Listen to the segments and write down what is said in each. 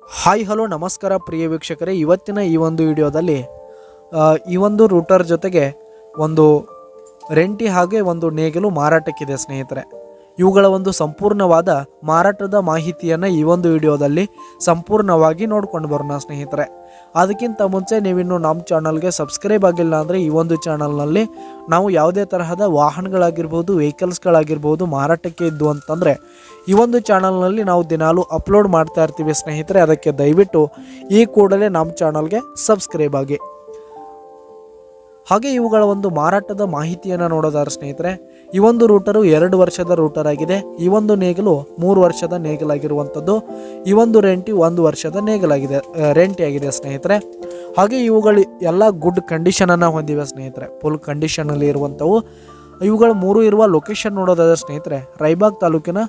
Hi hello ನಮಸ್ಕಾರ ಪ್ರಿಯ ವೀಕ್ಷಕರೇ, ಇವತ್ತಿನ ಈ ಒಂದು ವಿಡಿಯೋದಲ್ಲಿ ಈ ಒಂದು ರೂಟರ್ ಜೊತೆಗೆ ಒಂದು ರೆಂಟಿ ಹಾಗೆ ಒಂದು ನೇಗಿಲು ಮಾರಾಟಕ್ಕಿದೆ ಸ್ನೇಹಿತರೆ. ಇವುಗಳ ಒಂದು ಸಂಪೂರ್ಣವಾದ ಮಾರಾಟದ ಮಾಹಿತಿಯನ್ನು ಈ ಒಂದು ವಿಡಿಯೋದಲ್ಲಿ ಸಂಪೂರ್ಣವಾಗಿ ನೋಡ್ಕೊಂಡು ಬರೋಣ ಸ್ನೇಹಿತರೆ. ಅದಕ್ಕಿಂತ ಮುಂಚೆ ನೀವಿನ್ನು ನಮ್ಮ ಚಾನಲ್ಗೆ ಸಬ್ಸ್ಕ್ರೈಬ್ ಆಗಿಲ್ಲ ಅಂದರೆ ಈ ಒಂದು ಚಾನಲ್ನಲ್ಲಿ ನಾವು ಯಾವುದೇ ತರಹದ ವಾಹನಗಳಾಗಿರ್ಬೋದು, ವೆಹಿಕಲ್ಸ್ಗಳಾಗಿರ್ಬೋದು ಮಾರಾಟಕ್ಕೆ ಇದ್ದು ಅಂತಂದರೆ ಈ ಒಂದು ಚಾನಲ್ನಲ್ಲಿ ನಾವು ದಿನಾಲೂ ಅಪ್ಲೋಡ್ ಮಾಡ್ತಾ ಇರ್ತೀವಿ ಸ್ನೇಹಿತರೆ. ಅದಕ್ಕೆ ದಯವಿಟ್ಟು ಈ ಕೂಡಲೇ ನಮ್ಮ ಚಾನಲ್ಗೆ ಸಬ್ಸ್ಕ್ರೈಬ್ ಆಗಿ. ಹಾಗೆ ಇವುಗಳ ಒಂದು ಮಾರಾಟದ ಮಾಹಿತಿಯನ್ನು ನೋಡೋದಾದ್ರೆ ಸ್ನೇಹಿತರೆ, ಈ ಒಂದು ರೂಟರು 2 ವರ್ಷದ ರೂಟರ್ ಆಗಿದೆ. ಈ ಒಂದು ನೇಗಿಲು 3 ವರ್ಷದ ನೇಗಿಲಾಗಿರುವಂಥದ್ದು. ಈ ಒಂದು ರೆಂಟಿ 1 ವರ್ಷದ ನೇಗಿಲಾಗಿದೆ, ರೆಂಟಿ ಆಗಿದೆ ಸ್ನೇಹಿತರೆ. ಹಾಗೆ ಇವುಗಳು ಎಲ್ಲ ಗುಡ್ ಕಂಡೀಷನನ್ನು ಹೊಂದಿವೆ ಸ್ನೇಹಿತರೆ, ಫುಲ್ ಕಂಡೀಷನಲ್ಲಿ ಇರುವಂಥವು. ಇವುಗಳು 3 ಇರುವ ಲೊಕೇಶನ್ ನೋಡೋದಾದ್ರೆ ಸ್ನೇಹಿತರೆ, ರಾಯಬಾಗ್ ತಾಲೂಕಿನ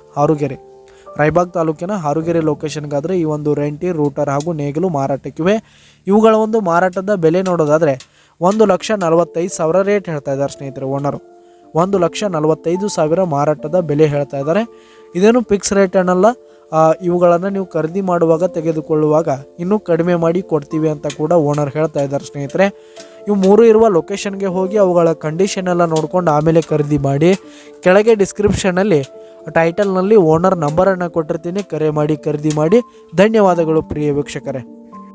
ಹಾರುಗೆರೆ ಲೊಕೇಶನ್ಗಾದರೆ ಈ ಒಂದು ರೆಂಟಿ ರೂಟರ್ ಹಾಗೂ ನೇಗಿಲು ಮಾರಾಟಕ್ಕಿವೆ. ಇವುಗಳ ಒಂದು ಮಾರಾಟದ ಬೆಲೆ ನೋಡೋದಾದರೆ 1,45,000 ರೇಟ್ ಹೇಳ್ತಾ ಇದ್ದಾರೆ ಸ್ನೇಹಿತರೆ. ಓನರು 1,45,000 ಮಾರಾಟದ ಬೆಲೆ ಹೇಳ್ತಾ ಇದ್ದಾರೆ. ಇದೇನು ಫಿಕ್ಸ್ ರೇಟ್ ಅನ್ನಲ್ಲ, ಇವುಗಳನ್ನು ನೀವು ಖರೀದಿ ಮಾಡುವಾಗ ತೆಗೆದುಕೊಳ್ಳುವಾಗ ಇನ್ನೂ ಕಡಿಮೆ ಮಾಡಿ ಕೊಡ್ತೀವಿ ಅಂತ ಕೂಡ ಓನರ್ ಹೇಳ್ತಾ ಇದ್ದಾರೆ ಸ್ನೇಹಿತರೆ. ಇವು 3 ಇರುವ ಲೊಕೇಶನ್ಗೆ ಹೋಗಿ ಅವುಗಳ ಕಂಡೀಷನ್ ಎಲ್ಲ ನೋಡ್ಕೊಂಡು ಆಮೇಲೆ ಖರೀದಿ ಮಾಡಿ. ಕೆಳಗೆ ಡಿಸ್ಕ್ರಿಪ್ಷನಲ್ಲಿ ಟೈಟಲ್ನಲ್ಲಿ ಓನರ್ ನಂಬರನ್ನು ಕೊಟ್ಟಿರ್ತೀನಿ, ಕರೆ ಮಾಡಿ ಖರೀದಿ ಮಾಡಿ. ಧನ್ಯವಾದಗಳು ಪ್ರಿಯ ವೀಕ್ಷಕರೇ.